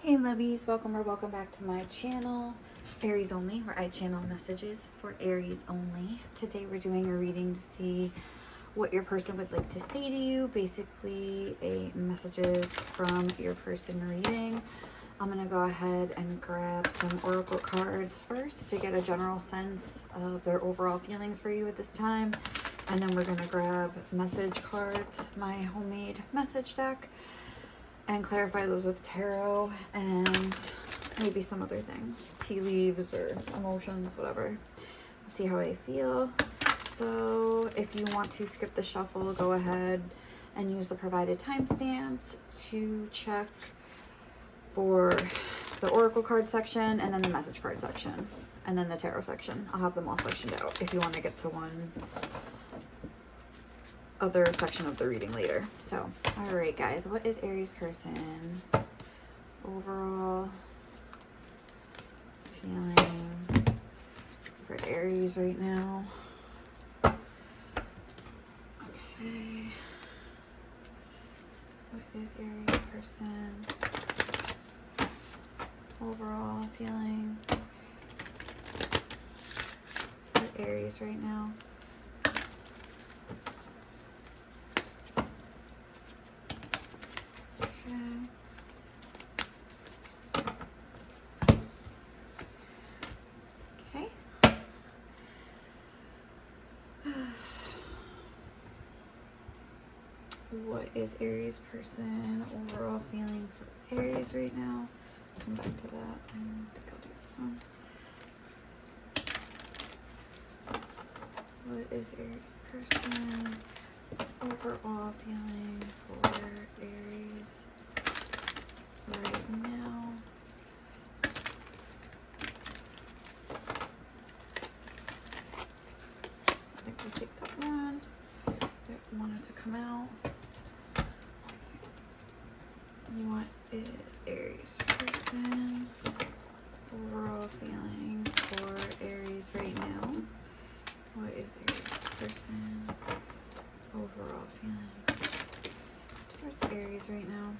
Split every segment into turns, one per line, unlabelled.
Hey lovies, welcome or welcome back to my channel, Aries Only, where I channel messages for Aries only. Today we're doing a reading to see what your person would like to say to you, basically messages from your person reading. I'm going to go ahead and grab some oracle cards first to get a general sense of their overall feelings for you at this time. And then we're going to grab message cards, my homemade message deck, and clarify those with tarot and maybe some other things, tea leaves or emotions, whatever. See how I feel. So if you want to skip the shuffle, go ahead and use the provided timestamps to check for the oracle card section and then the message card section and then the tarot section. I'll have them all sectioned out if you want to get to one other section of the reading later. So, all right, guys, what is Aries person overall feeling for Aries right now? Okay, what is Aries person overall feeling for Aries right now? Okay. What is Aries person overall feeling for Aries right now? Come back to that. I think I'll do this one. What is Aries person overall feeling for Aries right now? I think we'll take that one. That wanted to come out. What is Aries person overall feeling for Aries right now? What is Aries person overall feeling towards Aries right now?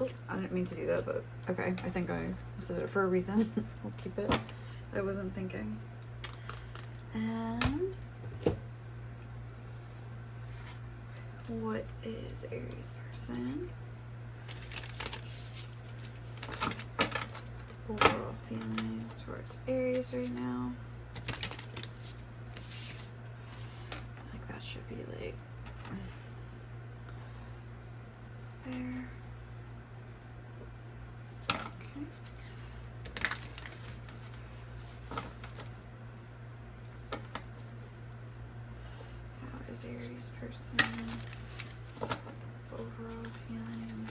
Oh, I didn't mean to do that, but okay. I think I said it for a reason. We'll keep it. I wasn't thinking. And what is Aries person overall feelings towards Aries right now? Like that should be like there. Okay. How is Aries person overall feeling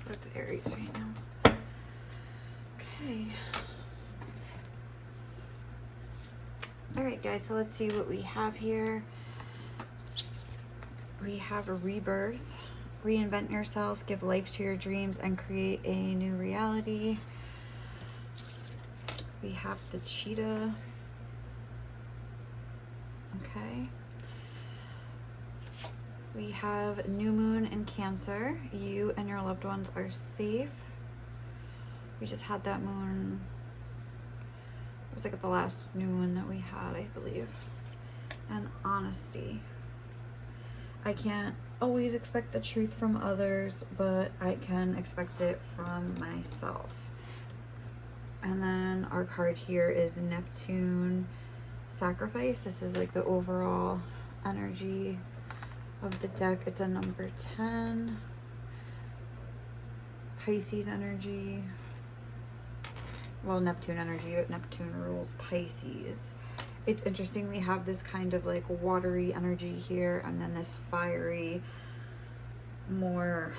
towards Aries right now? Okay. All right, guys, so let's see what we have here. We have a rebirth, reinvent yourself, give life to your dreams, and create a new reality. We have the cheetah. Okay. We have new moon in Cancer. You and your loved ones are safe. We just had that moon. It was like at the last new moon that we had, I believe. And honesty. I can't always expect the truth from others, but I can expect it from myself. And then our card here is Neptune Sacrifice. This is like the overall energy of the deck. It's a number 10. Pisces energy. Well, Neptune energy, but Neptune rules Pisces. It's interesting, we have this kind of like watery energy here, and then this fiery, more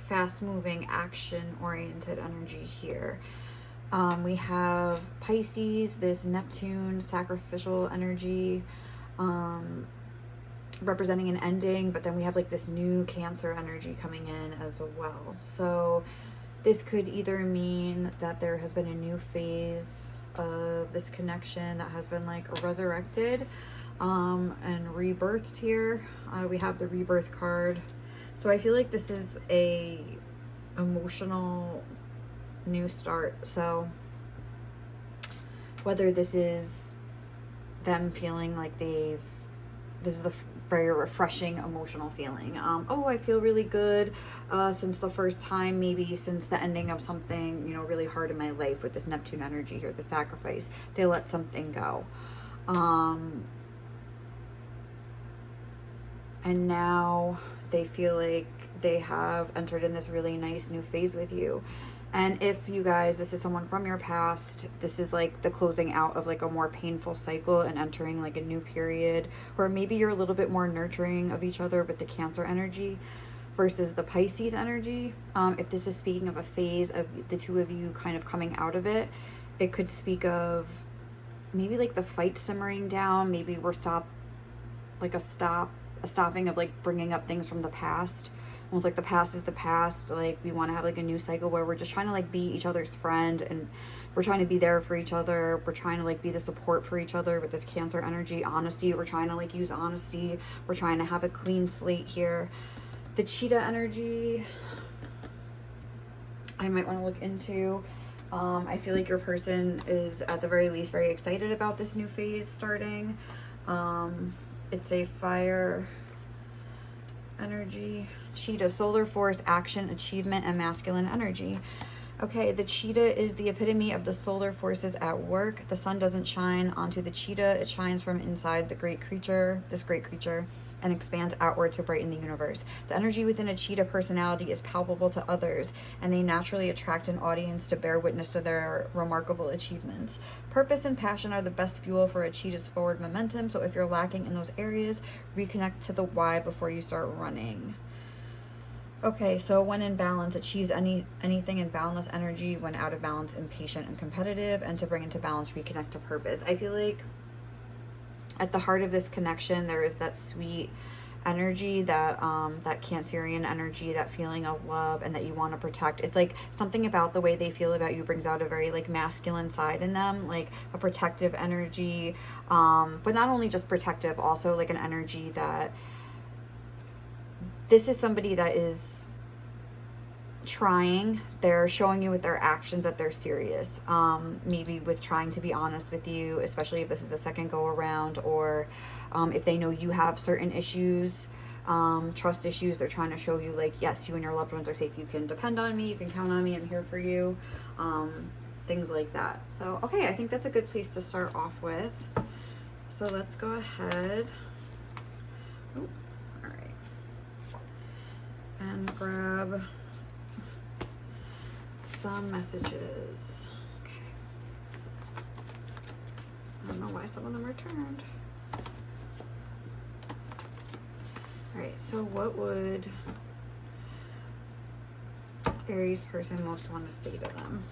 fast-moving, action-oriented energy here. We have Pisces, this Neptune sacrificial energy, representing an ending, but then we have like this new Cancer energy coming in as well. So This could either mean that there has been a new phase of this connection that has been like resurrected and rebirthed here. We have the rebirth card. So I feel like this is a emotional new start. So whether this is them feeling like this is the very refreshing emotional feeling. Oh, I feel really good since the first time, maybe since the ending of something, you know, really hard in my life with this Neptune energy here, the sacrifice. They let something go. And now they feel like they have entered in this really nice new phase with you. And if you guys, this is someone from your past, this is like the closing out of like a more painful cycle and entering like a new period where maybe you're a little bit more nurturing of each other with the Cancer energy versus the Pisces energy. If this is speaking of a phase of the two of you kind of coming out of it, it could speak of maybe like the fight simmering down. Maybe we're a stopping of like bringing up things from the past. Almost like the past is the past. Like we want to have like a new cycle where we're just trying to like be each other's friend, and we're trying to be there for each other. We're trying to like be the support for each other with this Cancer energy. Honesty, we're trying to like use honesty. We're trying to have a clean slate here. The cheetah energy, I might want to look into. I feel like your person is at the very least very excited about this new phase starting. It's a fire energy. Cheetah, solar force, action, achievement, and masculine energy. Okay, the cheetah is the epitome of the solar forces at work. The sun doesn't shine onto the cheetah. It shines from inside this great creature, and expands outward to brighten the universe. The energy within a cheetah personality is palpable to others, and they naturally attract an audience to bear witness to their remarkable achievements. Purpose and passion are the best fuel for a cheetah's forward momentum, so if you're lacking in those areas, reconnect to the why before you start running. Okay, so when in balance, achieves anything in boundless energy. When out of balance, impatient and competitive. And to bring into balance, reconnect to purpose. I feel like at the heart of this connection, there is that sweet energy, that Cancerian energy, that feeling of love and that you want to protect. It's like something about the way they feel about you brings out a very like masculine side in them, like a protective energy, but not only just protective, also like an energy that this is somebody that is trying. They're showing you with their actions that they're serious, maybe with trying to be honest with you, especially if this is a second go around, or if they know you have certain issues, trust issues. They're trying to show you like, yes, you and your loved ones are safe. You can depend on me. You can count on me. I'm here for you. Things like that. So, okay, I think that's a good place to start off with. So let's go ahead. Ooh, all right. And grab some messages. Okay. I don't know why some of them are turned. All right, so what would Aries person most want to say to them?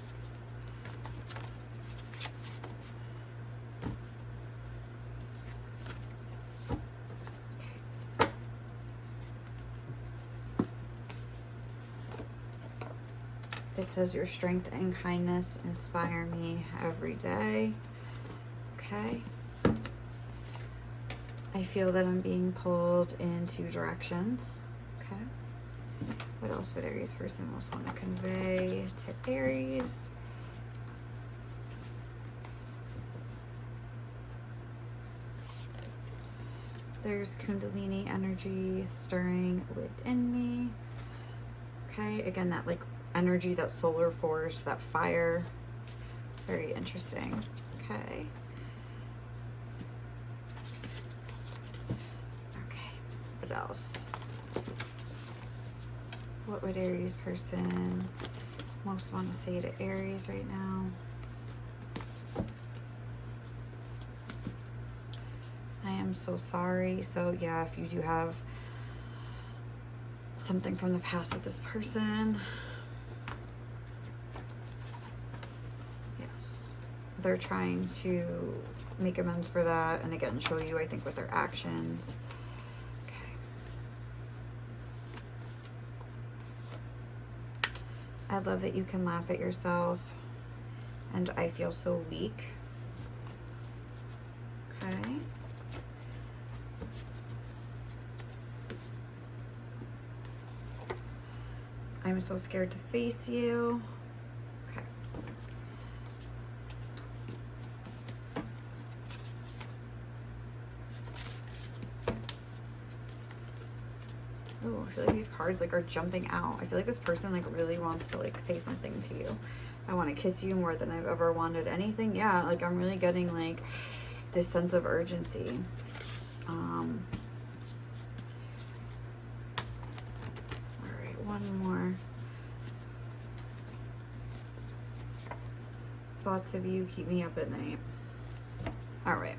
It says your strength and kindness inspire me every day. Okay. I feel that I'm being pulled in two directions. Okay. What else would Aries person most want to convey to Aries? There's Kundalini energy stirring within me. Okay. Again, that like energy, that solar force, that fire. Very interesting. Okay. Okay. What else? What would Aries person most want to say to Aries right now? I am so sorry. So yeah, if you do have something from the past with this person, they're trying to make amends for that, and again show you, I think, with their actions. Okay. I love that you can laugh at yourself. And I feel so weak. Okay. I'm so scared to face you. Okay. Oh, I feel like these cards like are jumping out. I feel like this person like really wants to like say something to you. I want to kiss you more than I've ever wanted anything. Yeah, like I'm really getting like this sense of urgency. All right, one more. Thoughts of you keep me up at night. All right.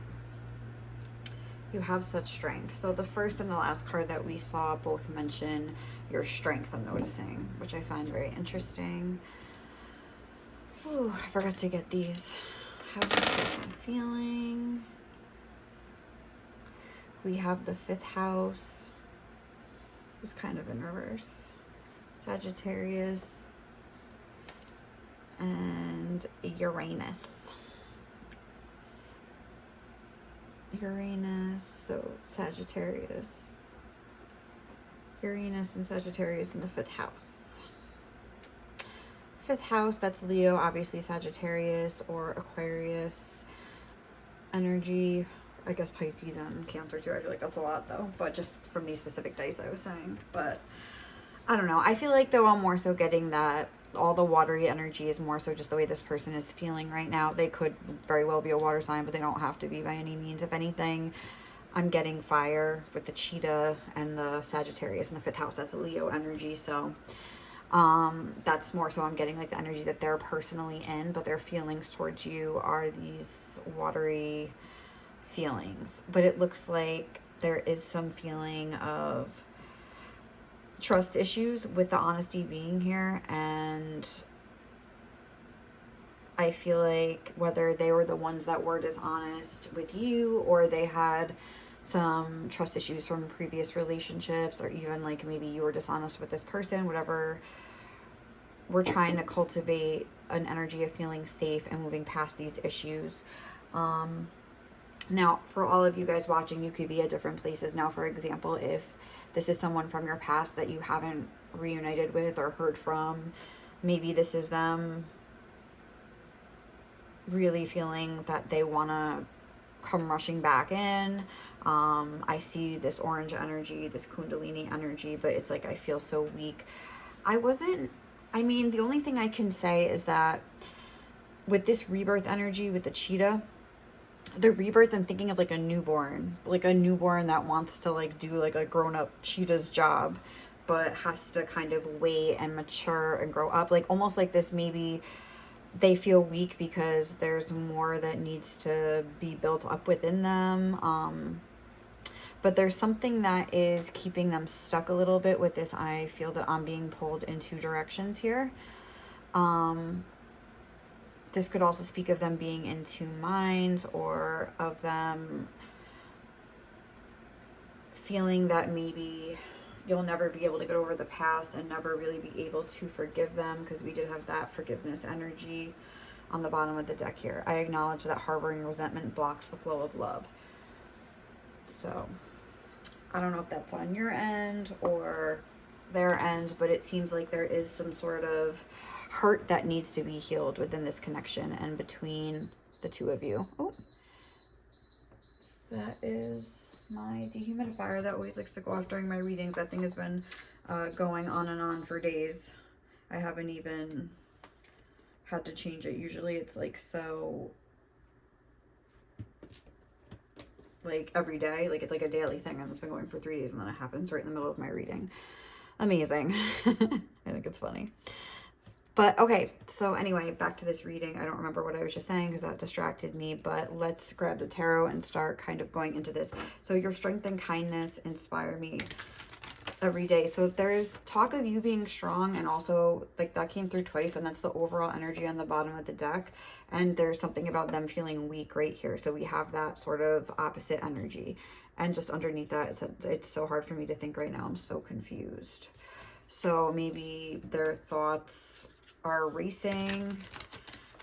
You have such strength. So the first and the last card that we saw both mention your strength, I'm noticing, which I find very interesting. Ooh, I forgot to get these. How's this person feeling? We have the 5th house. It's kind of in reverse. Sagittarius and Uranus. Uranus, so Sagittarius. Uranus and Sagittarius in the 5th house. 5th house, that's Leo, obviously Sagittarius or Aquarius energy. I guess Pisces and Cancer too. I feel like that's a lot though, but just from these specific dice I was saying. But I don't know. I feel like though I'm more so getting that all the watery energy is more so just the way this person is feeling right now. They could very well be a water sign, but they don't have to be by any means. If anything, I'm getting fire with the cheetah and the Sagittarius in the 5th house. That's a Leo energy. So that's more so I'm getting like the energy that they're personally in, but their feelings towards you are these watery feelings. But it looks like there is some feeling of trust issues with the honesty being here, and I feel like whether they were the ones that were dishonest with you or they had some trust issues from previous relationships, or even like maybe you were dishonest with this person, whatever, we're trying to cultivate an energy of feeling safe and moving past these issues. Now, for all of you guys watching, you could be at different places. Now, for example, if this is someone from your past that you haven't reunited with or heard from, maybe this is them really feeling that they want to come rushing back in. I see this orange energy, this Kundalini energy, but it's like I feel so weak. The only thing I can say is that with this rebirth energy, with the cheetah, the rebirth, I'm thinking of like a newborn that wants to like do like a grown-up cheetah's job, but has to kind of wait and mature and grow up. Like almost like this, maybe they feel weak because there's more that needs to be built up within them. But there's something that is keeping them stuck a little bit with this. I feel that I'm being pulled in 2 directions here. This could also speak of them being in 2 minds, or of them feeling that maybe you'll never be able to get over the past and never really be able to forgive them, because we did have that forgiveness energy on the bottom of the deck here. I acknowledge that harboring resentment blocks the flow of love. So I don't know if that's on your end or their end, but it seems like there is some sort of hurt that needs to be healed within this connection and between the 2 of you. Oh, that is my dehumidifier that always likes to go off during my readings. That thing has been going on and on for days. I haven't even had to change it. Usually it's like so, like every day, like it's like a daily thing, and it's been going for 3 days, and then it happens right in the middle of my reading. Amazing. I think it's funny. But okay, so anyway, back to this reading. I don't remember what I was just saying because that distracted me, but let's grab the tarot and start kind of going into this. So your strength and kindness inspire me every day. So there's talk of you being strong, and also like that came through twice, and that's the overall energy on the bottom of the deck. And there's something about them feeling weak right here. So we have that sort of opposite energy. And just underneath that, it's so hard for me to think right now. I'm so confused. So maybe their thoughts are racing.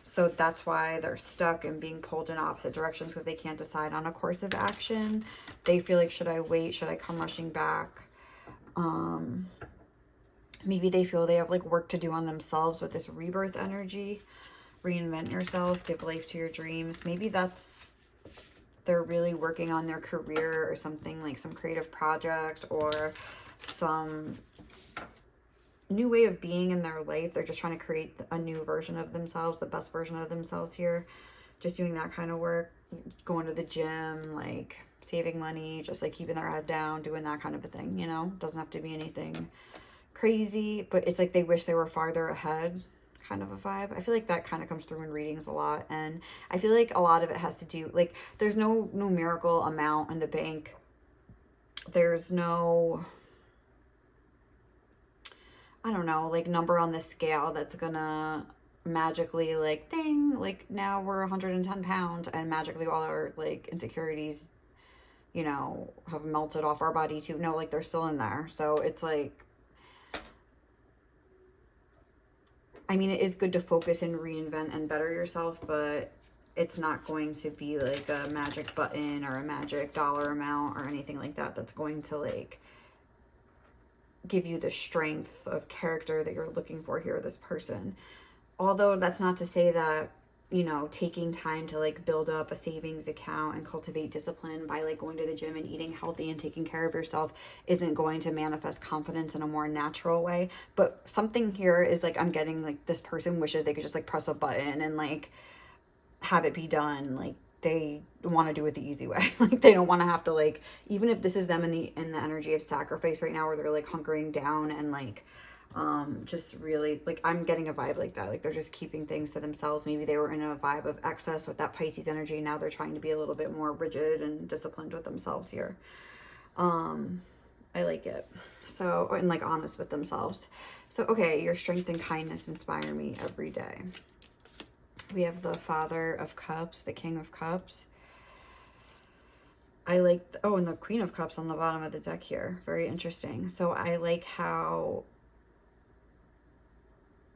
So that's why they're stuck and being pulled in opposite directions, because they can't decide on a course of action. They feel like, should I wait? Should I come rushing back? Maybe they feel they have like work to do on themselves with this rebirth energy. Reinvent yourself, give life to your dreams. Maybe they're really working on their career or something, like some creative project or some new way of being in their life. They're just trying to create a new version of themselves, the best version of themselves here. Just doing that kind of work, going to the gym, like saving money, just like keeping their head down, doing that kind of a thing, you know? Doesn't have to be anything crazy, but it's like they wish they were farther ahead kind of a vibe. I feel like that kind of comes through in readings a lot, and I feel like a lot of it has to do, like, there's no numerical amount in the bank. There's no, I don't know, like number on the scale that's gonna magically like ding, like now we're 110 pounds and magically all our like insecurities, you know, have melted off our body too. No, like they're still in there. So it's like, I mean, it is good to focus and reinvent and better yourself, but it's not going to be like a magic button or a magic dollar amount or anything like that that's going to like give you the strength of character that you're looking for here, this person. Although that's not to say that, you know, taking time to like build up a savings account and cultivate discipline by like going to the gym and eating healthy and taking care of yourself isn't going to manifest confidence in a more natural way. But something here is like, I'm getting like this person wishes they could just like press a button and like have it be done. Like they want to do it the easy way. Like they don't want to have to like, even if this is them in the energy of sacrifice right now, where they're like hunkering down and like just really like, I'm getting a vibe like that, like they're just keeping things to themselves. Maybe they were in a vibe of excess with that Pisces energy. Now they're trying to be a little bit more rigid and disciplined with themselves here. I like it. So, and like honest with themselves. So okay, your strength and kindness inspire me every day. We have the Father of Cups, the King of Cups. I like, oh, and the Queen of Cups on the bottom of the deck here. Very interesting. So I like how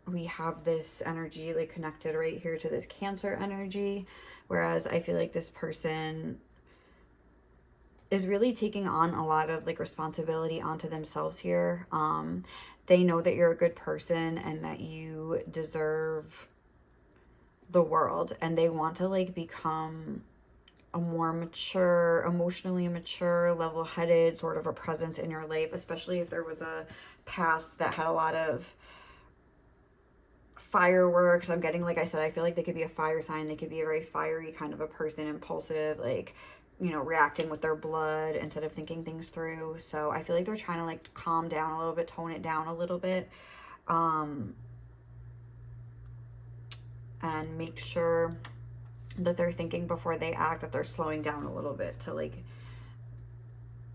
we have this energy like connected right here to this Cancer energy. Whereas I feel like this person is really taking on a lot of like responsibility onto themselves here. They know that you're a good person and that you deserve the world, and they want to like become a more mature, emotionally mature, level-headed sort of a presence in your life, especially if there was a past that had a lot of fireworks. I'm getting, like I said, I feel like they could be a fire sign. They could be a very fiery kind of a person, impulsive, like, you know, reacting with their blood instead of thinking things through. So I feel like they're trying to like calm down a little bit, tone it down a little bit, and make sure that they're thinking before they act, that they're slowing down a little bit to like,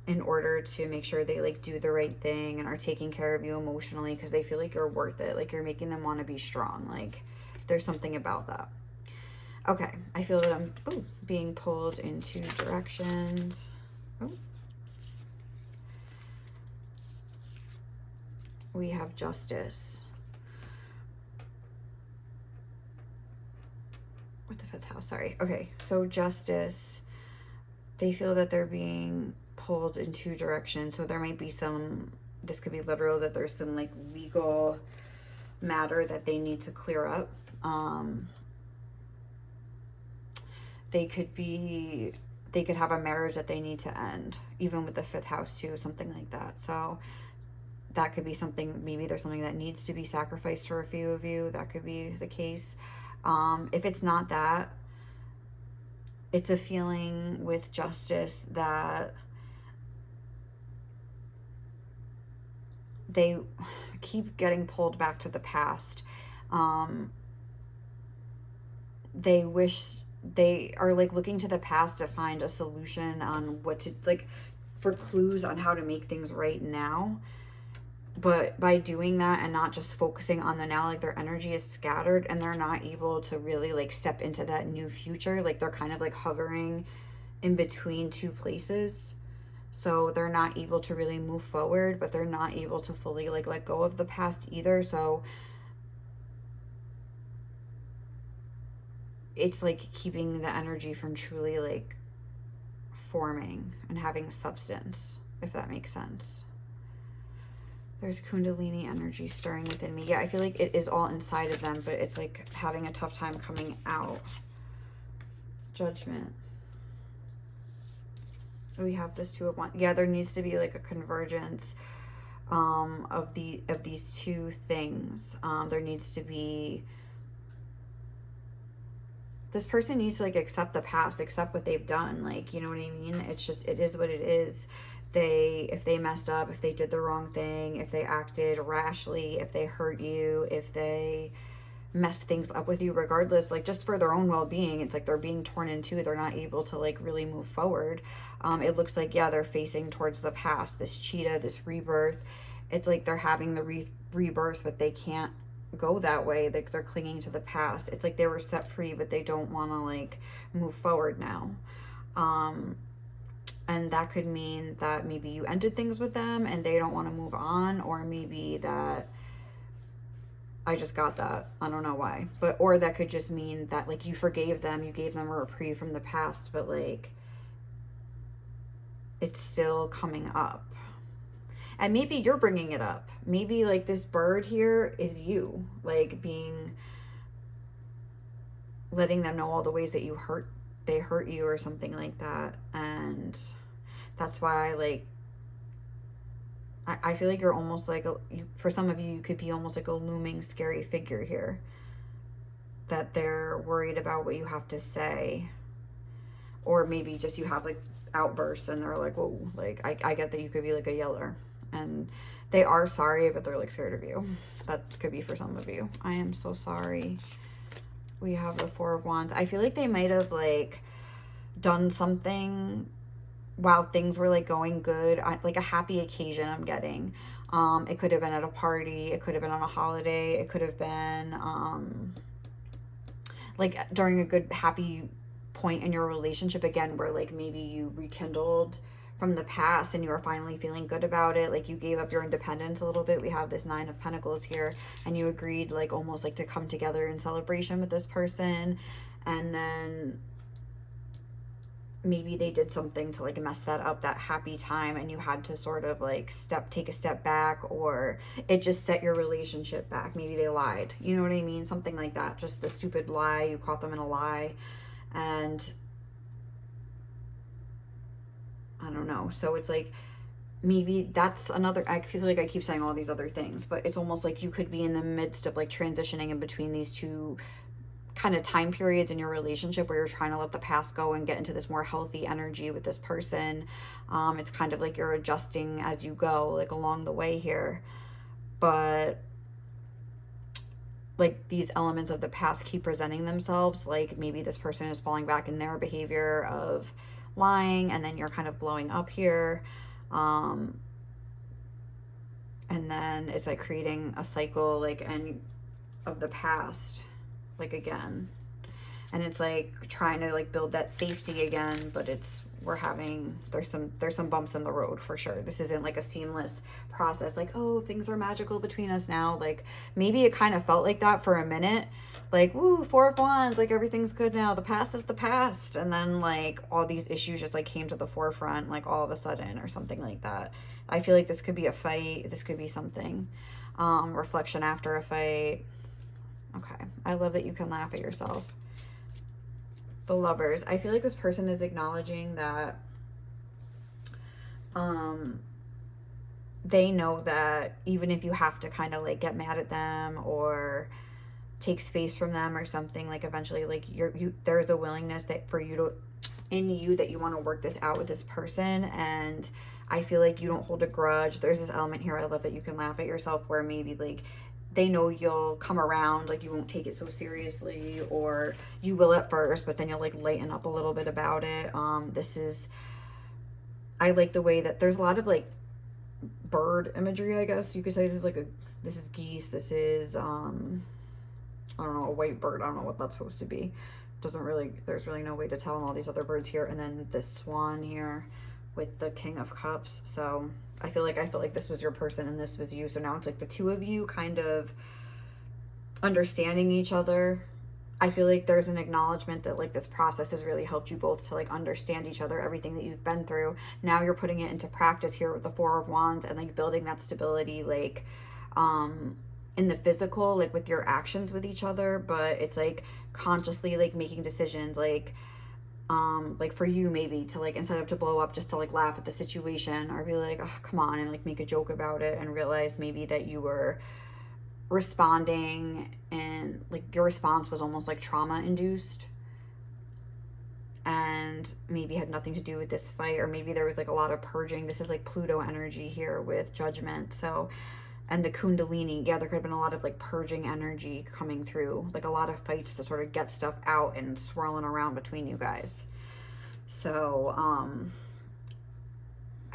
in order to make sure they like do the right thing and are taking care of you emotionally, because they feel like you're worth it. Like you're making them want to be strong. Like there's something about that. Okay, I feel that I'm being pulled in two directions. We have Justice with the 5th house. Sorry. Okay, so Justice, they feel that they're being pulled in two directions. So there might be some, this could be literal, that there's some like legal matter that they need to clear up. They could have a marriage that they need to end, even with the 5th house too, something like that. So that could be something, maybe there's something that needs to be sacrificed for a few of you. That could be the case. If it's not that, it's a feeling with Justice that they keep getting pulled back to the past. They wish they are like looking to the past to find a solution on what to, like, for clues on how to make things right now. But by doing that and not just focusing on the now, like their energy is scattered and they're not able to really like step into that new future. Like they're kind of like hovering in between two places. So they're not able to really move forward, but they're not able to fully like let go of the past either. So it's like keeping the energy from truly like forming and having substance, if that makes sense. There's Kundalini energy stirring within me. Yeah, I feel like it is all inside of them, but it's like having a tough time coming out. Judgment. We have this Two of Wands. Yeah, there needs to be like a convergence of these two things. There needs to be, this person needs to like accept the past, accept what they've done. Like, you know what I mean? It's just, it is what it is. If they messed up, if they did the wrong thing, if they acted rashly, if they hurt you, if they messed things up with you, regardless, like just for their own well-being, it's like they're being torn in two. They're not able to like really move forward. It looks like, yeah, they're facing towards the past, this cheetah, this rebirth. It's like they're having the rebirth, but they can't go that way. Like they're clinging to the past. It's like they were set free, but they don't want to like move forward now. And that could mean that maybe you ended things with them and they don't want to move on, or maybe that, I just got that, I don't know why, but, or that could just mean that like you forgave them, you gave them a reprieve from the past, but like it's still coming up. And maybe you're bringing it up. Maybe like this bird here is you, like letting them know all the ways that they hurt you or something like that. And that's why I feel like you're almost like, for some of you, you could be almost like a looming scary figure here, that they're worried about what you have to say. Or maybe just you have like outbursts and they're like, whoa, like I get that you could be like a yeller. And they are sorry, but they're like scared of you. That could be for some of you. I am so sorry. We have the Four of Wands. I feel like they might have like done something while things were like going good, like a happy occasion I'm getting. It could have been at a party, it could have been on a holiday, it could have been like during a good happy point in your relationship again, where like maybe you rekindled from the past and you are finally feeling good about it, like you gave up your independence a little bit. We have this Nine of Pentacles here, and you agreed like almost like to come together in celebration with this person, and then maybe they did something to like mess that up, that happy time, and you had to sort of like take a step back, or it just set your relationship back. Maybe they lied, you know what I mean? Something like that, just a stupid lie. You caught them in a lie, and I don't know. So it's like, maybe that's another, I feel like I keep saying all these other things, but it's almost like you could be in the midst of like transitioning in between these two kind of time periods in your relationship, where you're trying to let the past go and get into this more healthy energy with this person. It's kind of like you're adjusting as you go, like along the way here. But like these elements of the past keep presenting themselves. Like maybe this person is falling back in their behavior of lying, and then you're kind of blowing up here. And then it's like creating a cycle like of the past, like again. And it's like trying to like build that safety again, but there's some bumps in the road for sure. This isn't like a seamless process, like, oh, things are magical between us now. Like maybe it kind of felt like that for a minute, like, woo, Four of Wands, like everything's good now, the past is the past. And then like all these issues just like came to the forefront like all of a sudden, or something like that. I feel like this could be a fight, this could be something, reflection after a fight. Okay, I love that you can laugh at yourself. The Lovers. I feel like this person is acknowledging that they know that even if you have to kind of like get mad at them or take space from them or something, like eventually like there's a willingness that for you to, in you, that you want to work this out with this person. And I feel like you don't hold a grudge. There's this element here, I love that you can laugh at yourself, where maybe like they know you'll come around, like you won't take it so seriously, or you will at first, but then you'll like lighten up a little bit about it. I like the way that there's a lot of like bird imagery, I guess you could say. This is geese, this is I don't know, a white bird. I don't know what that's supposed to be. There's really no way to tell in all these other birds here. And then this swan here with the King of Cups. So I feel like this was your person and this was you. So now it's like the two of you kind of understanding each other. I feel like there's an acknowledgement that like this process has really helped you both to like understand each other, everything that you've been through. Now you're putting it into practice here with the Four of Wands and like building that stability, like in the physical, like with your actions with each other, but it's like consciously like making decisions, like for you maybe to like, instead of to blow up, just to like laugh at the situation or be like, oh, come on, and like make a joke about it, and realize maybe that you were responding and like your response was almost like trauma induced and maybe had nothing to do with this fight, or maybe there was like a lot of purging. This is like Pluto energy here with Judgment. So, and the Kundalini, yeah, there could have been a lot of like purging energy coming through, like a lot of fights to sort of get stuff out and swirling around between you guys. So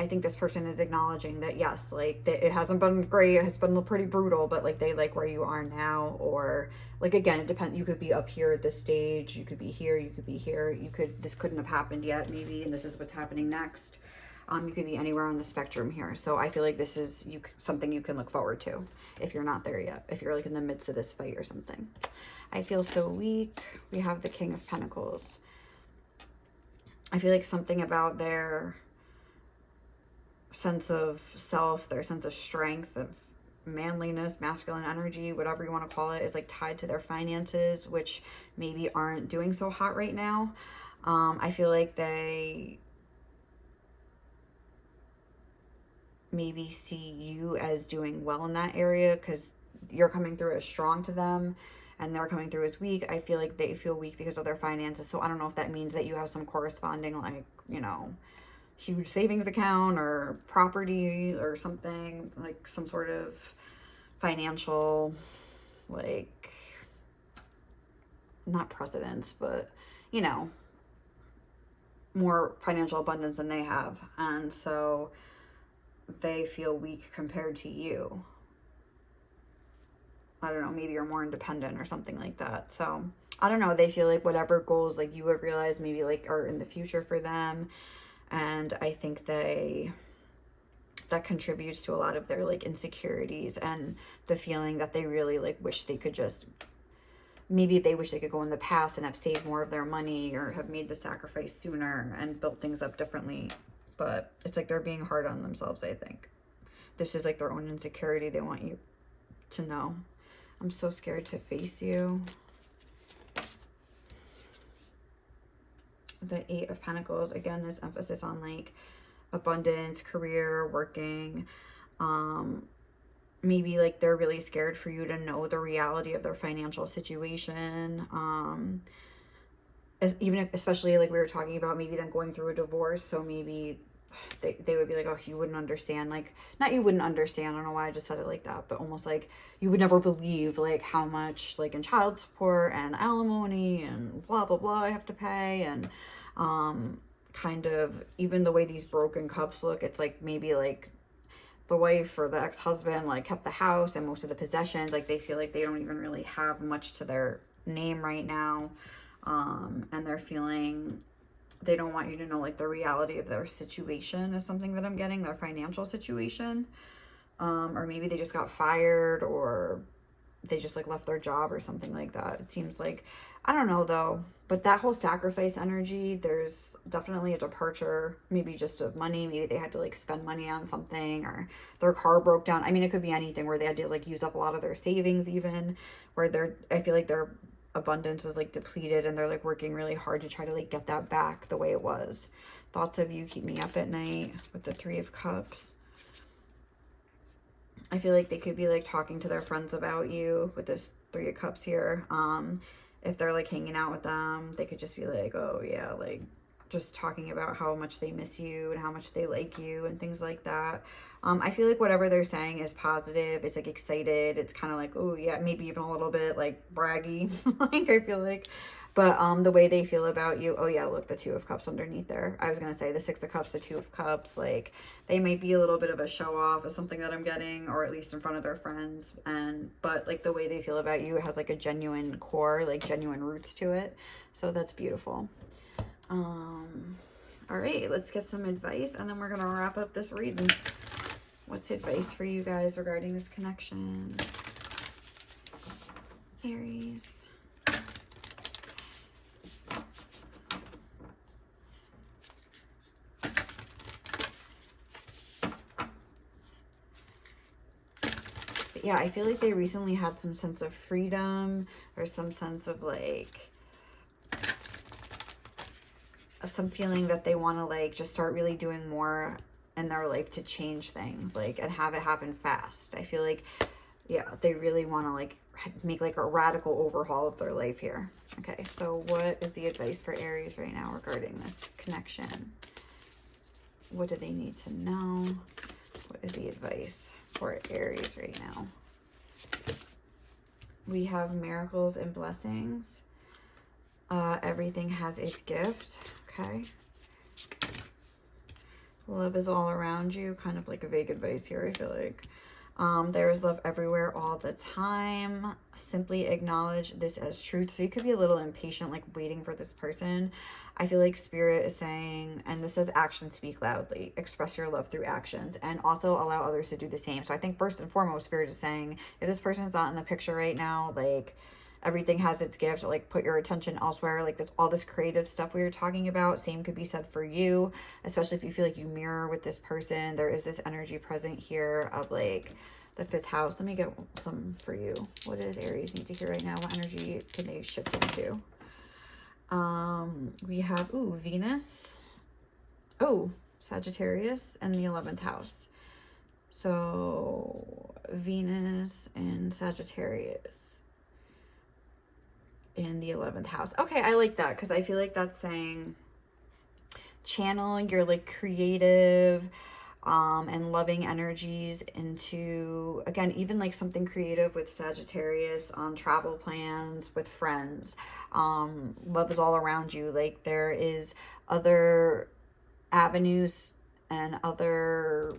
I think this person is acknowledging that, yes, like it hasn't been great, it has been pretty brutal, but like they like where you are now. Or like, again, it depends. You could be up here at this stage, you could be here, you could be here, this couldn't have happened yet maybe, and this is what's happening next. You could be anywhere on the spectrum here. So I feel like this is something you can look forward to if you're not there yet, if you're like in the midst of this fight or something. I feel so weak. We have the King of Pentacles. I feel like something about their sense of self, their sense of strength, of manliness, masculine energy, whatever you want to call it, is like tied to their finances, which maybe aren't doing so hot right now. I feel like they maybe see you as doing well in that area because you're coming through as strong to them and they're coming through as weak. I feel like they feel weak because of their finances. So I don't know if that means that you have some corresponding, like, you know, huge savings account or property or something, like some sort of financial, like, not precedence, but, you know, more financial abundance than they have. And so they feel weak compared to you. I don't know, maybe you're more independent or something like that. So I don't know, they feel like whatever goals like you have realized maybe like are in the future for them. And I think that contributes to a lot of their like insecurities and the feeling that they really like wish they could just, maybe they wish they could go in the past and have saved more of their money or have made the sacrifice sooner and built things up differently. But it's like they're being hard on themselves, I think. This is like their own insecurity they want you to know. I'm so scared to face you. The Eight of Pentacles, again, this emphasis on like abundance, career, working. Maybe like they're really scared for you to know the reality of their financial situation. Especially like we were talking about maybe them going through a divorce. So maybe they would be like, oh, you wouldn't understand, like, not you wouldn't understand, I don't know why I just said it like that, but almost like you would never believe like how much like in child support and alimony and blah blah blah I have to pay. And kind of even the way these broken cups look, it's like maybe like the wife or the ex-husband like kept the house and most of the possessions, like they feel like they don't even really have much to their name right now. And they're feeling they don't want you to know like the reality of their situation is something that I'm getting, their financial situation. Or maybe they just got fired or they just like left their job or something like that. It seems like, I don't know though, but that whole sacrifice energy, there's definitely a departure, maybe just of money. Maybe they had to like spend money on something, or their car broke down. I mean, it could be anything where they had to like use up a lot of their savings, even where I feel like their abundance was like depleted and they're like working really hard to try to like get that back the way it was. Thoughts of you keep me up at night with the Three of Cups. I feel like they could be like talking to their friends about you with this Three of Cups here. If they're like hanging out with them, they could just be like, oh yeah, like just talking about how much they miss you and how much they like you and things like that. I feel like whatever they're saying is positive. It's like excited. It's kind of like, oh yeah, maybe even a little bit like braggy. Like I feel like, but the way they feel about you, oh yeah, look, the Two of Cups underneath there. I was gonna say the Six of Cups, the Two of Cups, like they might be a little bit of a show off is something that I'm getting, or at least in front of their friends. But like the way they feel about you has like a genuine core, like genuine roots to it. So that's beautiful. All right, let's get some advice and then we're gonna wrap up this reading. What's advice for you guys regarding this connection? Aries. yeah, I feel like they recently had some sense of freedom or some sense of like some feeling that they want to like just start really doing more in their life to change things, like, and have it happen fast. I feel like, yeah, they really want to like make like a radical overhaul of their life here. Okay, so what is the advice for Aries right now regarding this connection? What do they need to know? What is the advice for Aries right now? We have miracles and blessings. Everything has its gift. Okay. Love is all around you. Kind of like a vague advice here, I feel like. There is love everywhere all the time. Simply acknowledge this as truth. So you could be a little impatient, like waiting for this person. I feel like Spirit is saying, and this says actions speak loudly. Express your love through actions and also allow others to do the same. So I think first and foremost, Spirit is saying, if this person is not in the picture right now, like, everything has its gift, like put your attention elsewhere. Like this, all this creative stuff we were talking about, same could be said for you, especially if you feel like you mirror with this person. There is this energy present here of like the 5th house. Let me get some for you. What does Aries need to hear right now? What energy can they shift into? We have Venus, Sagittarius, and the 11th house. So Venus and Sagittarius in the 11th house. Okay, I like that because I feel like that's saying channel your like creative and loving energies into, again, even like something creative with Sagittarius, travel plans with friends. Love is all around you. Like there is other avenues and other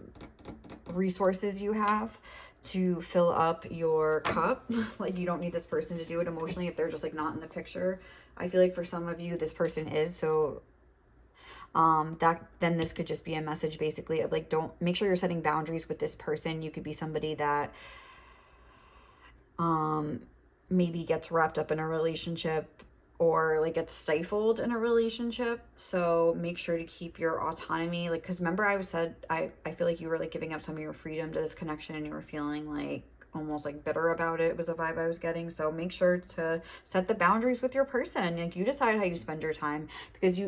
resources you have to fill up your cup. Like you don't need this person to do it emotionally if they're just like not in the picture. I feel like for some of you this person is, so that then this could just be a message basically of like, don't, make sure you're setting boundaries with this person. You could be somebody that maybe gets wrapped up in a relationship or like gets stifled in a relationship. So make sure to keep your autonomy. Like, because remember I said, I feel like you were like giving up some of your freedom to this connection and you were feeling like almost like bitter about it, was a vibe I was getting. So make sure to set the boundaries with your person. Like you decide how you spend your time, because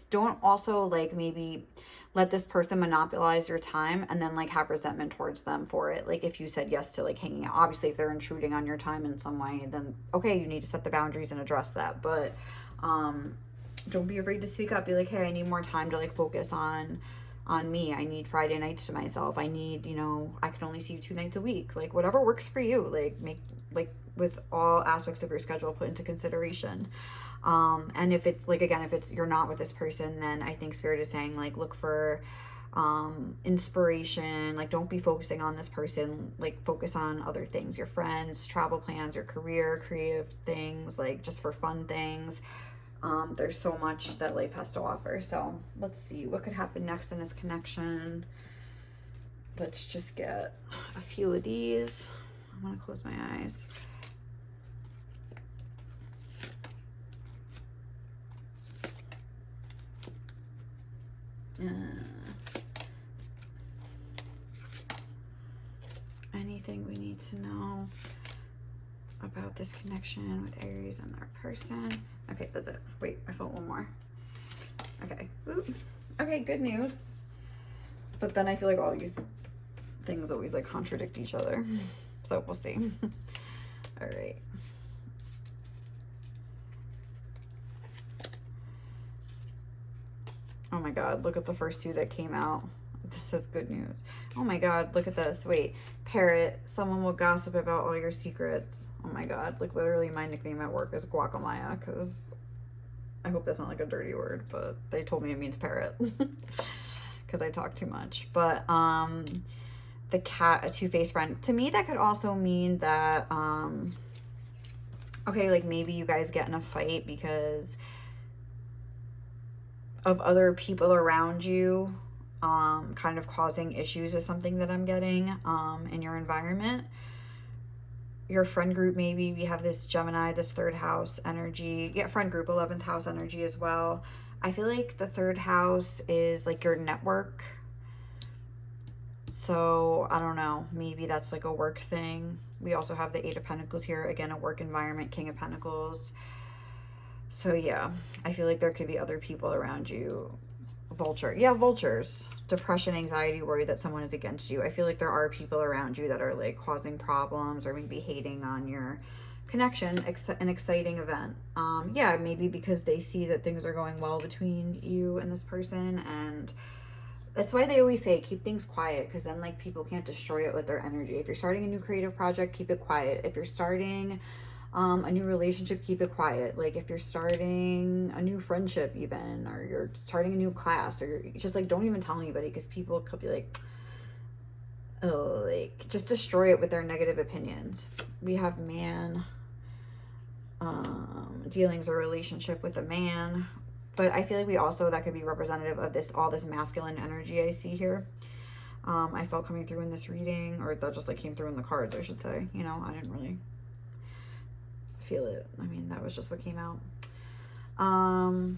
don't also like maybe let this person monopolize your time and then like have resentment towards them for it. Like if you said yes to like hanging out, obviously if they're intruding on your time in some way, then okay, you need to set the boundaries and address that. But don't be afraid to speak up. Be like, hey, I need more time to like focus on me. I need Friday nights to myself. I need, I can only see you 2 nights a week. Like whatever works for you. Like make, like with all aspects of your schedule put into consideration. And if it's like, again, if it's you're not with this person, then I think Spirit is saying like look for inspiration. Like don't be focusing on this person, like focus on other things, your friends, travel plans, your career, creative things, like just for fun things. There's so much that life has to offer. So let's see what could happen next in this connection. Let's just get a few of these. I'm gonna close my eyes. Anything we need to know about this connection with Aries and their person? Okay, that's it. Wait, I felt one more. Okay. Ooh. Okay, good news. But then I feel like all these things always like contradict each other. So we'll see. All right. Oh my God, look at the first 2 that came out. This says good news. Oh my God, look at this. Wait, parrot. Someone will gossip about all your secrets. Oh my God, like literally my nickname at work is Guacamaya, because I hope that's not like a dirty word, but they told me it means parrot because I talk too much. But the cat, a two-faced friend. To me, that could also mean that, okay, like maybe you guys get in a fight because of other people around you kind of causing issues is something that I'm getting in your environment. Your friend group, maybe we have this Gemini, this 3rd house energy. Yeah, friend group, 11th house energy as well. I feel like the 3rd house is like your network. So I don't know, maybe that's like a work thing. We also have the Eight of Pentacles here. Again, a work environment, King of Pentacles. So yeah, I feel like there could be other people around you. Vulture. Yeah, vultures. Depression, anxiety, worry that someone is against you. I feel like there are people around you that are like causing problems or maybe hating on your connection, an exciting event. Yeah, maybe because they see that things are going well between you and this person, and that's why they always say keep things quiet, because then like people can't destroy it with their energy. If you're starting a new creative project, keep it quiet. If you're starting a new relationship, keep it quiet. Like if you're starting a new friendship even, or you're starting a new class, or you're just like, don't even tell anybody, because people could be like, oh, like just destroy it with their negative opinions. We have man, dealings or relationship with a man. But I feel like we also, that could be representative of this, all this masculine energy I see here. I felt coming through in this reading, or that just like came through in the cards, I should say. You know, I didn't really feel it. I mean, that was just what came out.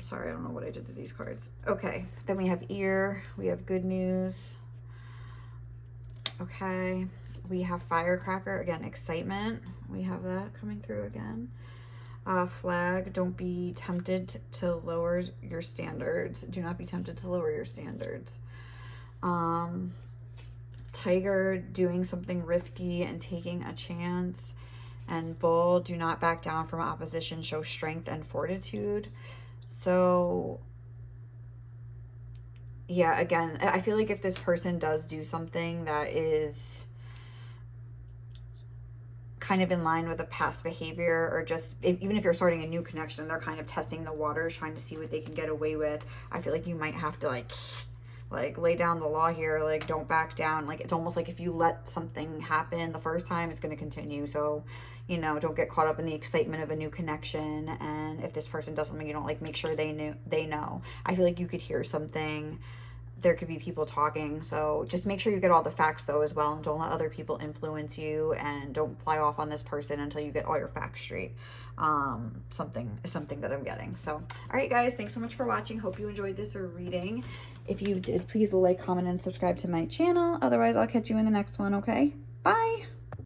Sorry, I don't know what I did to these cards. Okay, then we have ear. We have good news. Okay, we have firecracker. Again, excitement. We have that coming through again. Flag, don't be tempted to lower your standards. Do not be tempted to lower your standards. Tiger, doing something risky and taking a chance. And bull, do not back down from opposition. Show strength and fortitude. So, yeah, again, I feel like if this person does do something that is kind of in line with a past behavior, or just even if you're starting a new connection, they're kind of testing the waters, trying to see what they can get away with. I feel like you might have to like lay down the law here. Like, don't back down. Like, it's almost like if you let something happen the first time, it's going to continue. So, you know, don't get caught up in the excitement of a new connection. And if this person does something you don't like, make sure they know. I feel like you could hear something. There could be people talking, so just make sure you get all the facts though as well, and don't let other people influence you, and don't fly off on this person until you get all your facts straight. Something that I'm getting. So, all right, guys, thanks so much for watching. Hope you enjoyed this reading. If you did, please like, comment, and subscribe to my channel. Otherwise, I'll catch you in the next one, okay? Bye!